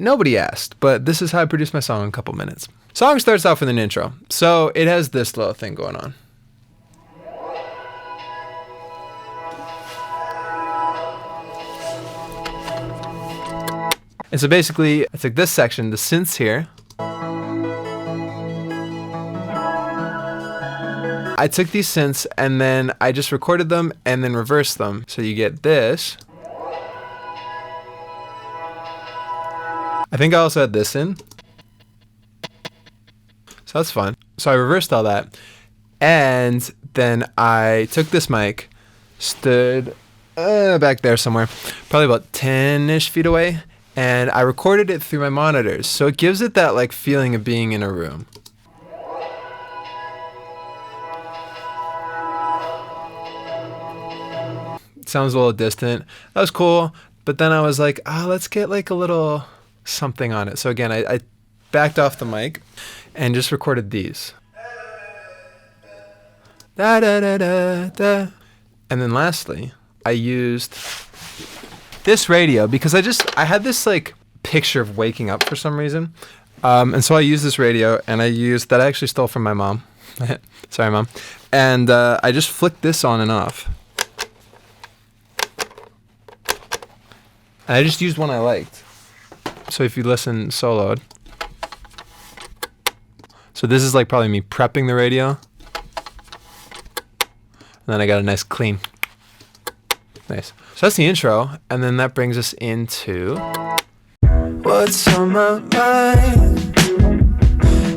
Nobody asked, but this is how I produced my song in a couple minutes. Song starts off with an intro, so it has this little thing going on. And so basically, I took this section, the synths here. I took these synths and then I just recorded them and then reversed them. So you get this. I think I also had this in. So that's fun. So I reversed all that. And then I took this mic, stood back there somewhere, probably about 10-ish feet away. And I recorded it through my monitors. So it gives it that like feeling of being in a room. It sounds a little distant. That was cool. But then I was like, let's get like a little something on it. So again, I backed off the mic and just recorded these. Da, da, da, da, da. And then lastly, I used this radio because I had this like picture of waking up for some reason. And so I used this radio and I actually stole from my mom. Sorry, Mom. And I just flicked this on and off. And I just used one I liked. So if you listen soloed. So this is like probably me prepping the radio. And then I got a nice clean. Nice. So that's the intro, and then that brings us into what's on my mind.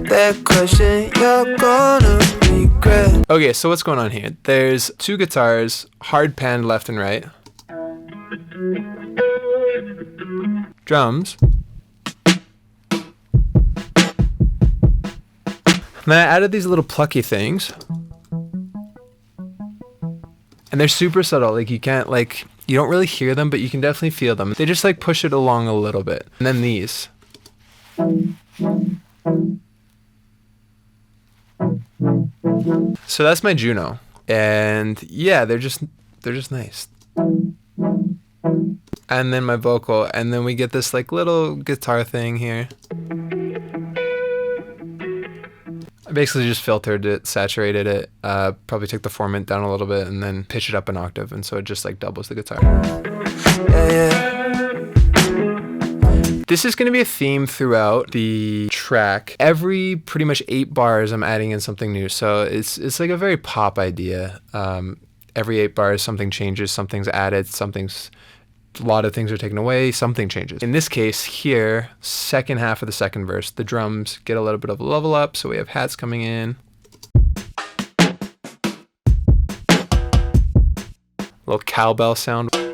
That question you're gonna regret. Okay, so what's going on here? There's two guitars, hard panned left and right. Drums. And then I added these little plucky things. And they're super subtle, like you don't really hear them, but you can definitely feel them. They just like push it along a little bit. And then these. So that's my Juno. And yeah, they're just nice. And then my vocal, and then we get this like little guitar thing here. I basically just filtered it, saturated it, probably took the formant down a little bit and then pitched it up an octave, and so it just like doubles the guitar. This is going to be a theme throughout the track. Every pretty much 8 bars I'm adding in something new, so it's like a very pop idea. Every 8 bars something changes, something's added, a lot of things are taken away, something changes. In this case here, second half of the second verse, the drums get a little bit of a level up, so we have hats coming in. A little cowbell sound. 'Cause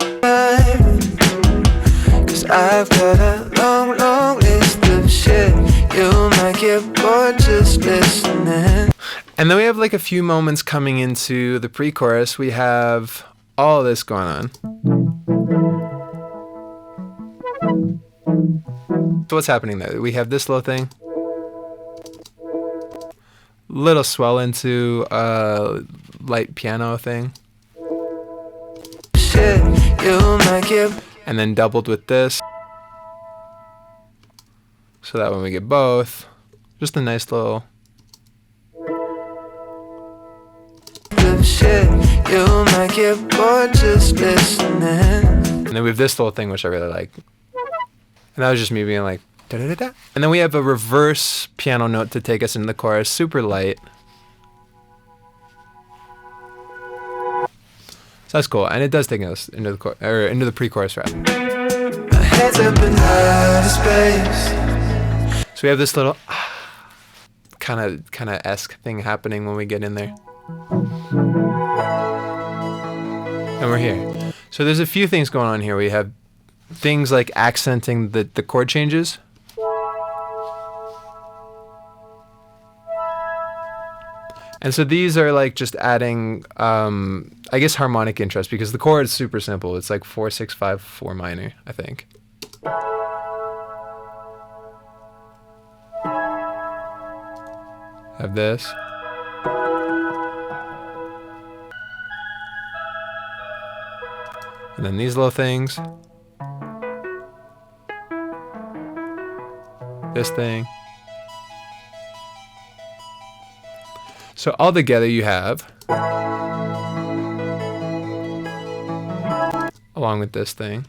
I've got a long, long list of shit. You might get bored just listening. And then we have like a few moments coming into the pre-chorus. We have all this going on. So what's happening there? We have this little thing. Little swell into light piano thing. Shit, you might get. And then doubled with this. So that when we get both, just a nice little. Shit, you might get bored just listening. And then we have this little thing which I really like. And that was just me being like, da da da da. And then we have a reverse piano note to take us into the chorus, super light. So that's cool, and it does take us into the into the pre-chorus rap. My head's up in outer space. So we have this little kind of esque thing happening when we get in there. And we're here. So there's a few things going on here. We have things like accenting the chord changes. And so these are like just adding, I guess, harmonic interest, because the chord is super simple. It's like 4, 6, 5, 4 minor, I think. Have this. And then these little things. this thing. So all together you have, along with this thing.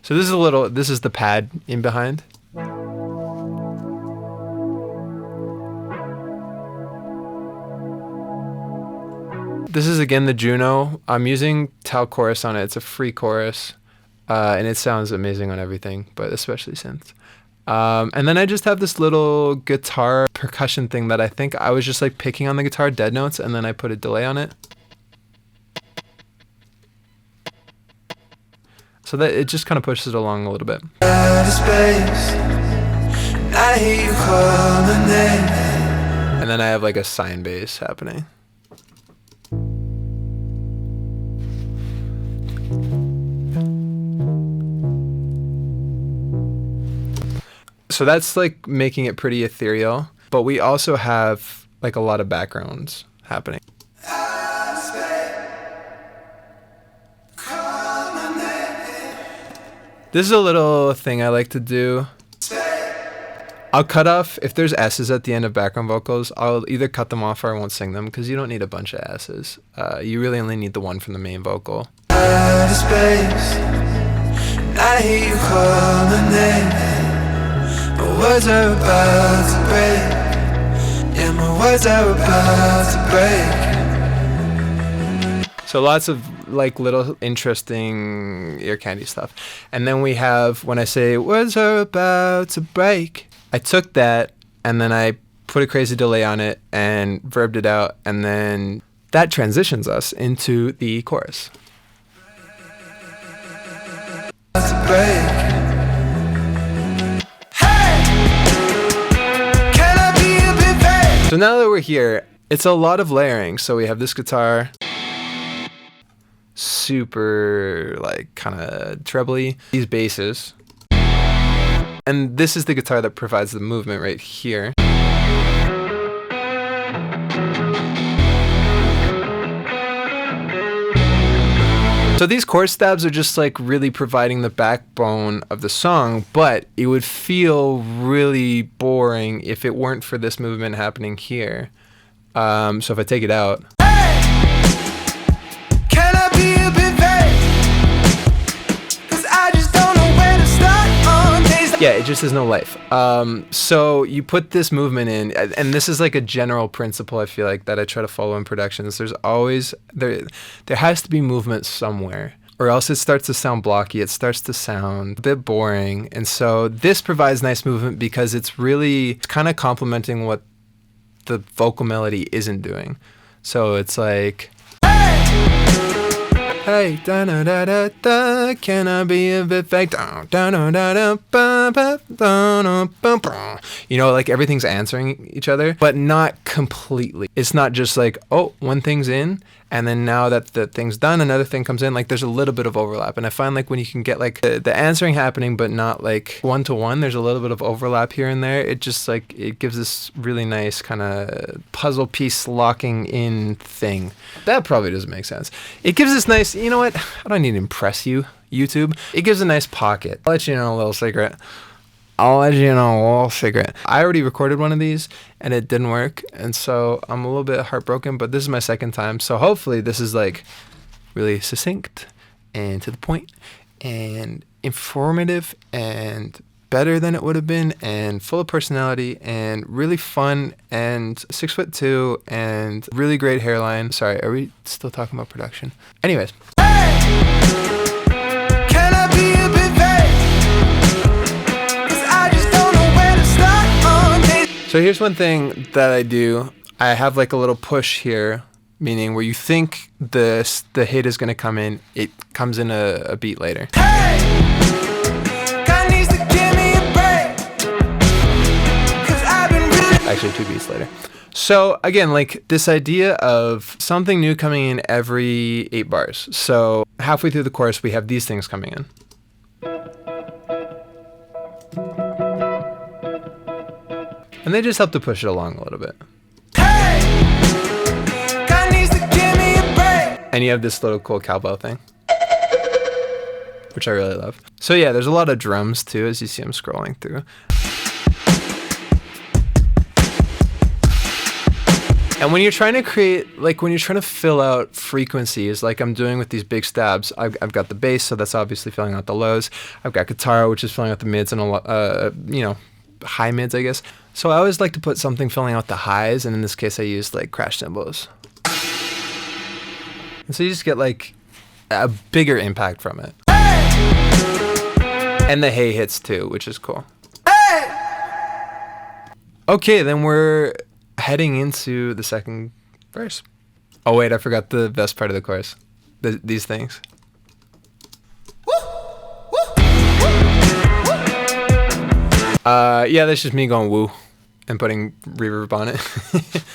So this is the pad in behind. This is again the Juno. I'm using Tal chorus on it. It's a free chorus, and it sounds amazing on everything, but especially synths. And then I just have this little guitar percussion thing that I think I was just like picking on the guitar dead notes, and then I put a delay on it. So that it just kind of pushes it along a little bit. And then I have like a sine bass happening. So that's like making it pretty ethereal, but we also have like a lot of backgrounds happening. This is a little thing I like to do. I'll cut off, if there's S's at the end of background vocals, I'll either cut them off or I won't sing them because you don't need a bunch of S's. You really only need the one from the main vocal. I hear you call my name. My words are about to break. Yeah, my words are about to break. So lots of like little interesting ear candy stuff. And then we have, when I say words are about to break, I took that and then I put a crazy delay on it and verbed it out, and then that transitions us into the chorus. So now that we're here, it's a lot of layering. So we have this guitar, super like kind of trebly, these basses, and this is the guitar that provides the movement right here. So these chord stabs are just like really providing the backbone of the song, but it would feel really boring if it weren't for this movement happening here. So if I take it out, can I be a bit vague? 'Cause I just don't know where to start on days. Yeah, it just has no life. So you put this movement in, and this is like a general principle I feel like that I try to follow in productions. There's always there has to be movement somewhere, or else it starts to sound blocky. It starts to sound a bit boring. And so this provides nice movement because it's kind of complementing what the vocal melody isn't doing. So it's like, hey, da da da da da, can I be a bit fake? Da da da da ba ba da da ba ba. You know, like everything's answering each other, but not completely. It's not just like, oh, one thing's in, and then now that the thing's done, another thing comes in. Like there's a little bit of overlap, and I find like when you can get like the answering happening, but not like one to one. There's a little bit of overlap here and there. It just like it gives this really nice kind of puzzle piece locking in thing. That probably doesn't make sense. It gives this nice. You know what? I don't need to impress you, YouTube. It gives a nice pocket. I'll let you know a little secret. I already recorded one of these and it didn't work, and so I'm a little bit heartbroken, but this is my second time, so hopefully this is like really succinct and to the point and informative and better than it would have been and full of personality and really fun and 6'2" and really great hairline. Sorry, are we still talking about production? Anyways. So here's one thing that I do. I have like a little push here, meaning where you think the hit is going to come in, it comes in a beat later. Hey, God needs to give me a break, 'cause I've been really... Actually, 2 beats later. So again, like this idea of something new coming in every 8 bars. So halfway through the chorus, we have these things coming in. And they just help to push it along a little bit. Hey, God needs to give me a break. And you have this little cool cowbell thing. which I really love. So yeah, there's a lot of drums too, as you see I'm scrolling through. And when you're trying to create, like when you're trying to fill out frequencies, like I'm doing with these big stabs, I've got the bass, so that's obviously filling out the lows. I've got guitar, which is filling out the mids and high mids, I guess. So I always like to put something filling out the highs, and in this case I used like crash cymbals. And so you just get like a bigger impact from it. And the hey hits too, which is cool. Okay, then we're heading into the second verse. Oh wait, I forgot the best part of the chorus. These things. Yeah, that's just me going woo and putting reverb on it.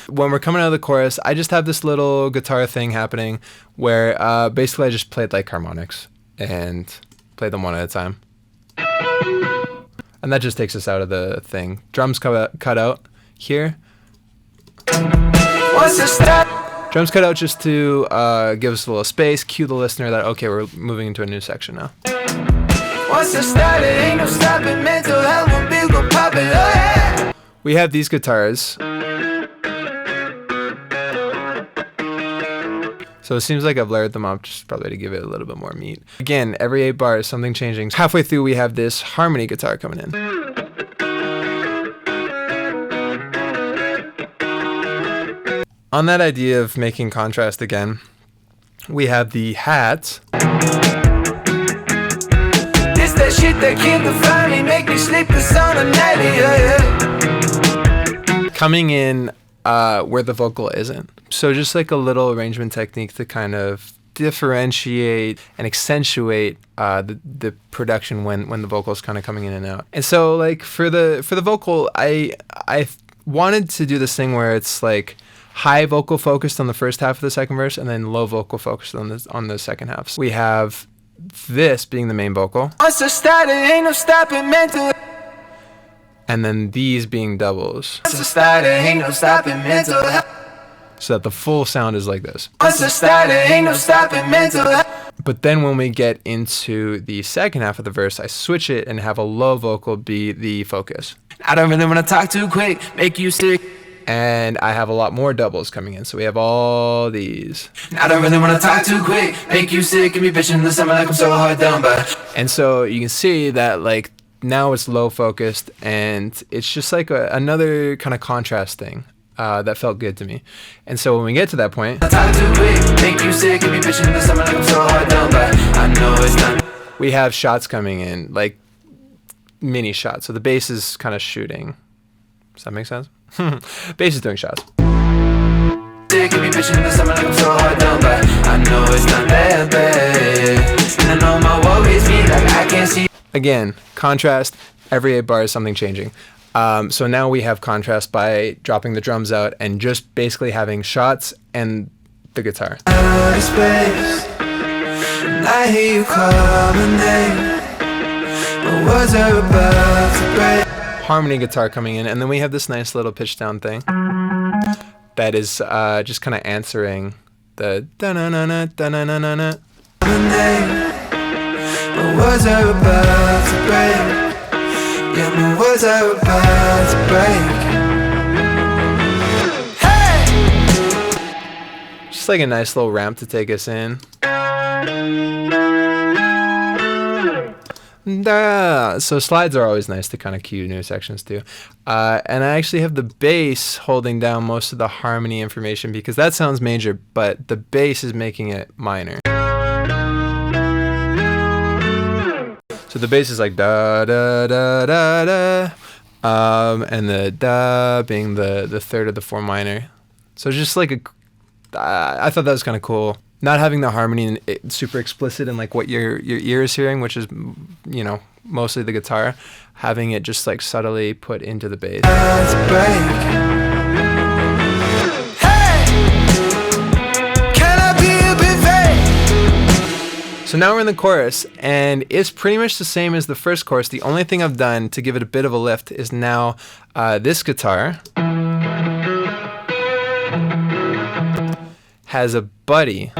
When we're coming out of the chorus, I just have this little guitar thing happening where basically I just played like harmonics and played them one at a time. And that just takes us out of the thing. Drums cut out here. Drums cut out just to give us a little space, cue the listener that, okay, we're moving into a new section now. We have these guitars. So it seems like I've layered them up just probably to give it a little bit more meat. Again, every 8 bars, something changing. Halfway through, we have this harmony guitar coming in. On that idea of making contrast again, we have the hat. This that shit that killed the family, make me sleep the sound of night, coming in where the vocal isn't. So just like a little arrangement technique to kind of differentiate and accentuate the production when the vocal is kind of coming in and out. And so like for the vocal, I wanted to do this thing where it's like high vocal focused on the first half of the second verse and then low vocal focused on the second half. So we have this being the main vocal. Once I started, ain't no stopping mental. And then these being doubles. Once I started, ain't no stopping mental. So that the full sound is like this. Once I started, ain't no stopping mental. But then when we get into the second half of the verse, I switch it and have a low vocal be the focus. I don't really want to talk too quick, make you sick. And I have a lot more doubles coming in. So we have all these. I don't really want to talk too quick, make you sick, and be bitching in the summer like I'm so hard done by. And so you can see that like now it's low focused and it's just like another kind of contrast thing that felt good to me. And so when we get to that point, talk too quick, make you sick, and be bitching in the summer like I'm so hard done by. I know it's not. We have shots coming in, like mini shots. So the bass is kind of shooting. Does that make sense? Bass is doing shots. Again, contrast, every 8 bars, something changing. So now we have contrast by dropping the drums out and just basically having shots and the guitar. I hear you call my name. My words are about to break. Harmony guitar coming in, and then we have this nice little pitch down thing that is just kind of answering the da-na-na-na, da-na-na-na-na. My words are about to break. Yeah, my words are about to break. Hey! Just like a nice little ramp to take us in. So slides are always nice to kind of cue new sections too. And I actually have the bass holding down most of the harmony information because that sounds major, but the bass is making it minor. So the bass is like da da da da da, and the da being the third of the 4 minor. So just like I thought that was kind of cool. Not having the harmony super explicit in like what your ear is hearing, which is, you know, mostly the guitar, having it just like subtly put into the bass. So now we're in the chorus, and it's pretty much the same as the first chorus. The only thing I've done to give it a bit of a lift is now this guitar has a buddy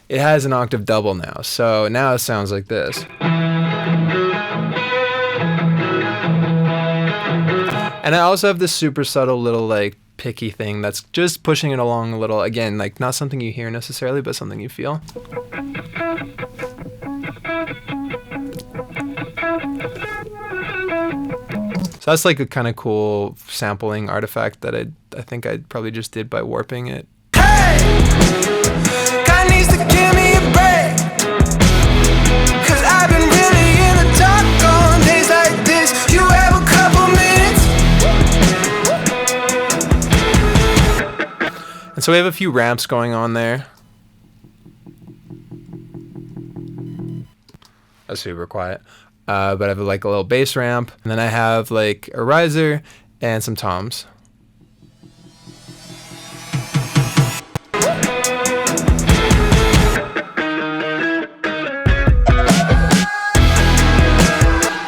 it has an octave double now. So now it sounds like this. And I also have this super subtle little like picky thing that's just pushing it along a little. Again, like not something you hear necessarily, but something you feel. So that's like a kind of cool sampling artifact that I think I probably just did by warping it. Hey, God needs to give me a break, 'cause I've been really in the dark on days like this. You have a couple minutes. And so we have a few ramps going on there. That's super quiet. But I have like a little bass ramp, and then I have like a riser and some toms.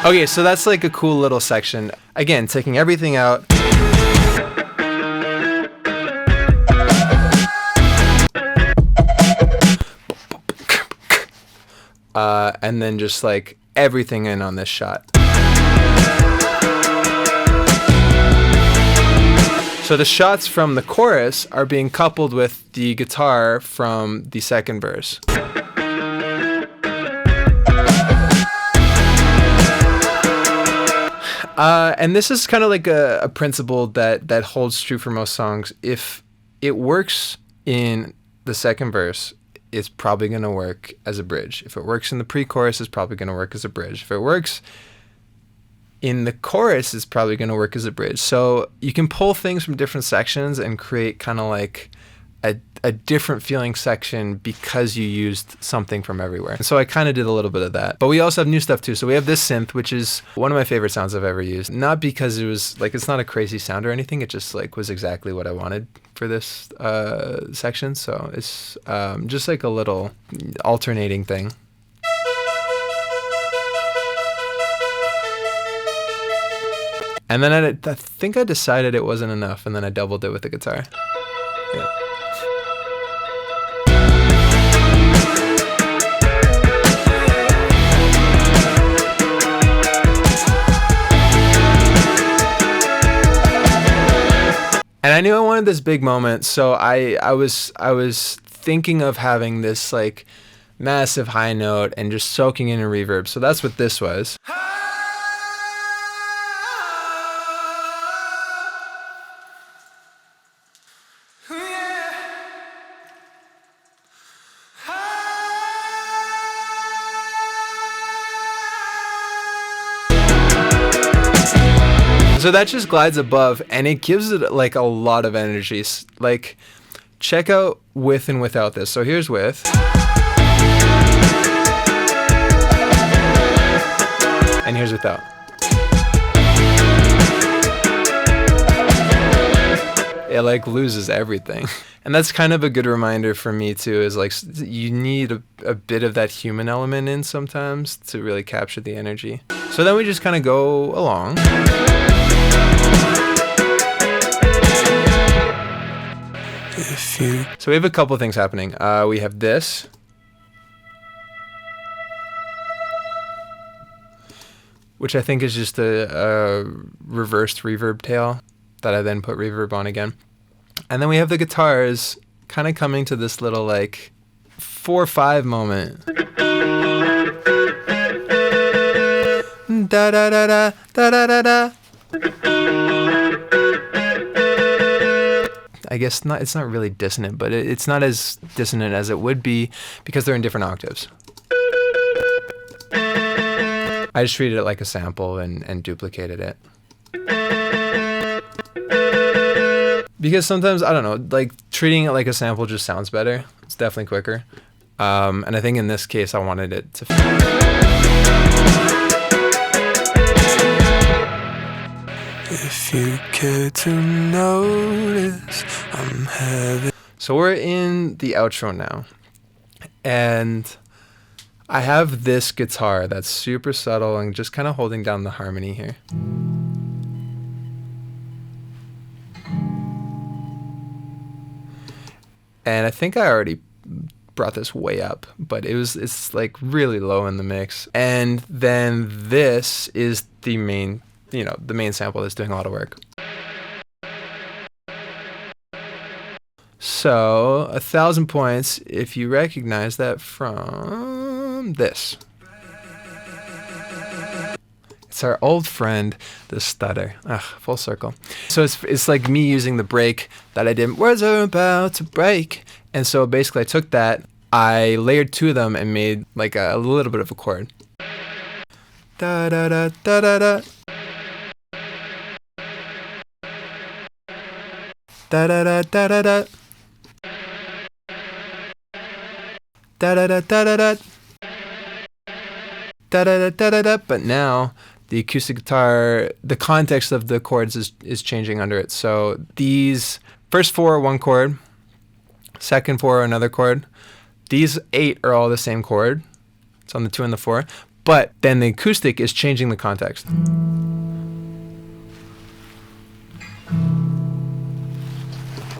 Okay, so that's like a cool little section. Again, taking everything out. And then just like everything in on this shot. So the shots from the chorus are being coupled with the guitar from the second verse. And this is kind of like a principle that holds true for most songs. If it works in the second verse, it's probably going to work as a bridge. If it works in the pre-chorus, it's probably going to work as a bridge. If it works in the chorus, it's probably going to work as a bridge. So you can pull things from different sections and create kind of like a different feeling section because you used something from everywhere. And so I kind of did a little bit of that. But we also have new stuff too. So we have this synth, which is one of my favorite sounds I've ever used. Not because it was like, it's not a crazy sound or anything. It just like was exactly what I wanted for this section. So it's just like a little alternating thing. And then I think I decided it wasn't enough, and then I doubled it with the guitar. Yeah. And I knew I wanted this big moment, so I was thinking of having this like massive high note and just soaking in a reverb. So that's what this was. So that just glides above, and it gives it like a lot of energy. Like, check out with and without this. So here's with. And here's without. It like loses everything. And that's kind of a good reminder for me too, is like you need a bit of that human element in sometimes to really capture the energy. So then we just kind of go along. So we have a couple of things happening. We have this. Which I think is just a reversed reverb tail that I then put reverb on again. And then we have the guitars kind of coming to this little like 4/5 moment. Da da da da da da da da. I guess not. It's not really dissonant, but it's not as dissonant as it would be because they're in different octaves. I just treated it like a sample and duplicated it. Because sometimes, I don't know, like treating it like a sample just sounds better. It's definitely quicker. And I think in this case, I wanted it to... If you care to notice, I'm having... So we're in the outro now. And I have this guitar that's super subtle and just kind of holding down the harmony here. And I think I already brought this way up, but it's like really low in the mix. And then this is the main sample that's doing a lot of work. So 1,000 points if you recognize that from this. It's our old friend, the stutter. Full circle. So it's like me using the break that I did. Words are about to break. And so basically I took that, I layered 2 of them and made like a little bit of a chord. Da da da da da da. Da da da da da da. Da da da da da da. Da da da da da da. But now the acoustic guitar, the context of the chords is changing under it. So these first 4 are one chord, second 4 are another chord. These 8 are all the same chord. It's on the 2 and the 4. But then the acoustic is changing the context.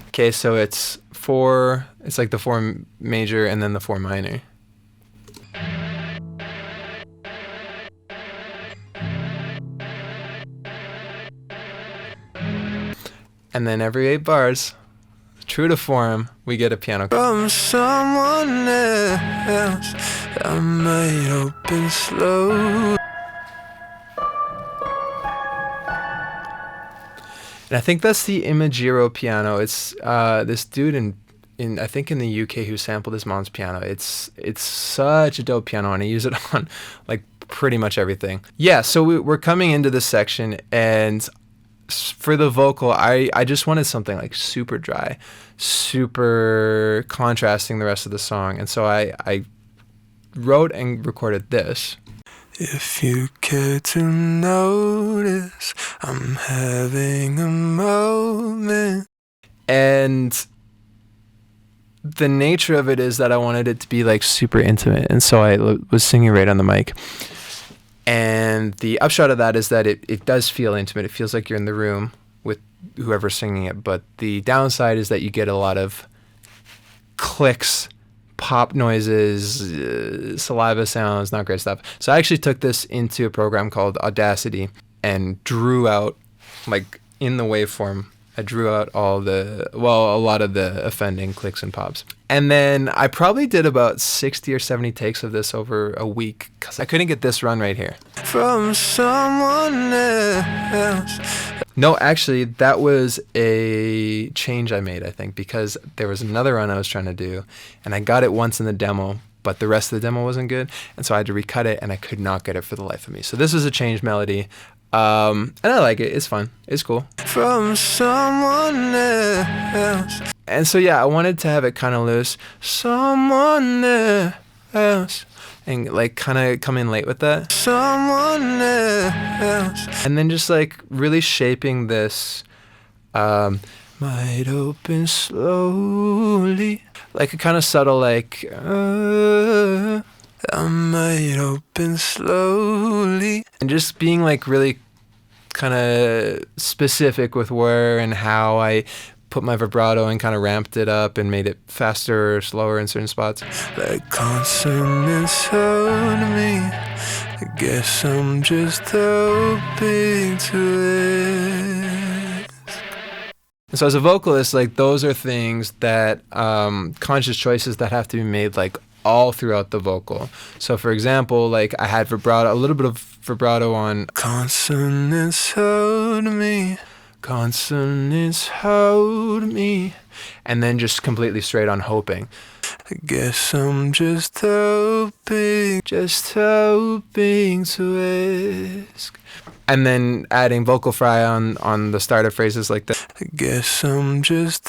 Okay, so it's like the 4 major and then the 4 minor. And then every 8 bars, true to form, we get a piano. From someone else, I might open slow. And I think that's the Imagiro piano. It's this dude in I think in the UK who sampled his mom's piano. It's such a dope piano, and I use it on like pretty much everything. Yeah, so we're coming into this section, and for the vocal, I just wanted something like super dry, super contrasting the rest of the song. And so I wrote and recorded this. If you care to notice, I'm having a moment. And the nature of it is that I wanted it to be like super intimate. And so I was singing right on the mic. And the upshot of that is that it does feel intimate. It feels like you're in the room with whoever's singing it. But the downside is that you get a lot of clicks, pop noises, saliva sounds, not great stuff. So I actually took this into a program called Audacity and drew out, like in the waveform, I drew out a lot of the offending clicks and pops. And then I probably did about 60 or 70 takes of this over a week because I couldn't get this run right here. From someone else. No, actually, that was a change I made, I think, because there was another run I was trying to do, and I got it once in the demo, but the rest of the demo wasn't good, and so I had to recut it, and I could not get it for the life of me. So this is a changed melody. And I like it. It's fun. It's cool. From someone else. And so, yeah, I wanted to have it kind of loose. Someone else. And, like, kind of come in late with that. Someone else. And then just, like, really shaping this, might open slowly. Like a kind of subtle, like, I might open slowly. And just being like really kind of specific with where and how I put my vibrato and kind of ramped it up and made it faster or slower in certain spots. Like consonants hold me. I guess I'm just hoping to it. So as a vocalist, like those are things that conscious choices that have to be made like all throughout the vocal. So for example, like I had vibrato, a little bit of vibrato on consonants hold me, consonants hold me, and then just completely straight on hoping. I guess I'm just hoping to ask. And then adding vocal fry on the starter phrases like that. I guess I'm just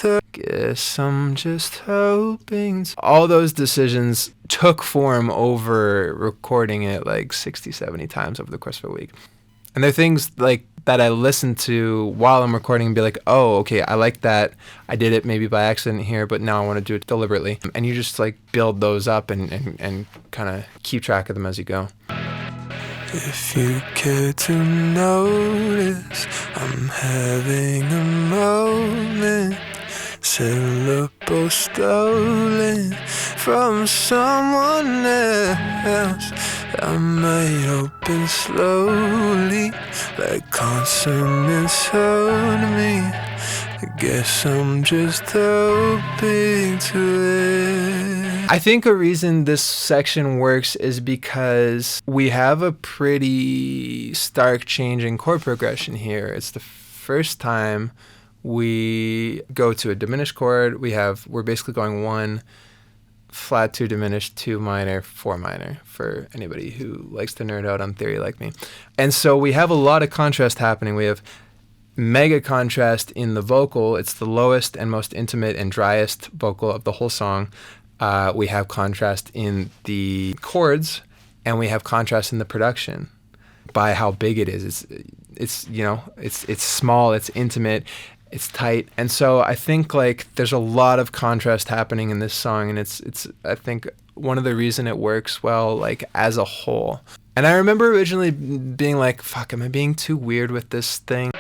hoping. All those decisions took form over recording it like 60, 70 times over the course of a week. And they're things like that I listen to while I'm recording and be like, oh, okay, I like that. I did it maybe by accident here, but now I want to do it deliberately. And you just like build those up and kind of keep track of them as you go. If you care to notice, I'm having a moment. sentimental stolen from someone else. I might open slowly, like consonants hold me. I guess I'm just hoping to it. I think a reason this section works is because we have a pretty stark change in chord progression here. It's the first time we go to a diminished chord. We're basically going 1 flat, 2 diminished, 2 minor, 4 minor, for anybody who likes to nerd out on theory like me. And so we have a lot of contrast happening. We have mega contrast in the vocal. It's the lowest and most intimate and driest vocal of the whole song. We have contrast in the chords, and we have contrast in the production by how big it is. It's small, it's intimate, it's tight. And so I think like there's a lot of contrast happening in this song, and it's I think one of the reason it works well like as a whole. And I remember originally being like, fuck, am I being too weird with this thing?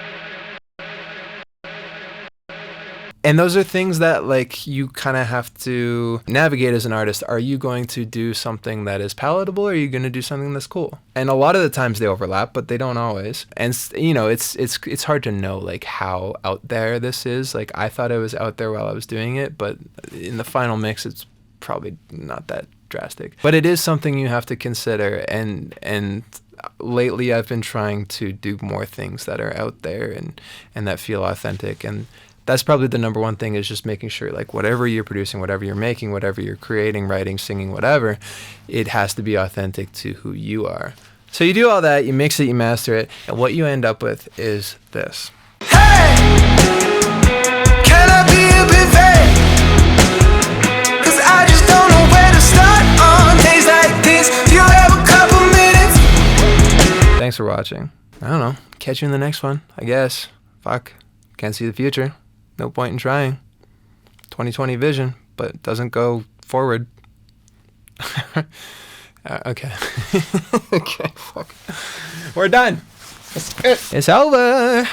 And those are things that like you kind of have to navigate as an artist. Are you going to do something that is palatable, or are you going to do something that's cool? And a lot of the times they overlap, but they don't always. And you know, it's hard to know like how out there this is. Like I thought it was out there while I was doing it, but in the final mix it's probably not that drastic. But it is something you have to consider, and lately I've been trying to do more things that are out there and that feel authentic. And that's probably the number one thing, is just making sure like whatever you're producing, whatever you're making, whatever you're creating, writing, singing, whatever, it has to be authentic to who you are. So you do all that, you mix it, you master it, and what you end up with is this. Hey, can I be a bit vague? 'Cause I just don't know where to start on days like this. Do you have a couple minutes? Thanks for watching. I don't know, catch you in the next one, I guess. Fuck, can't see the future. No point in trying. 2020 vision, but doesn't go forward. Okay. Okay, fuck. We're done. It's over.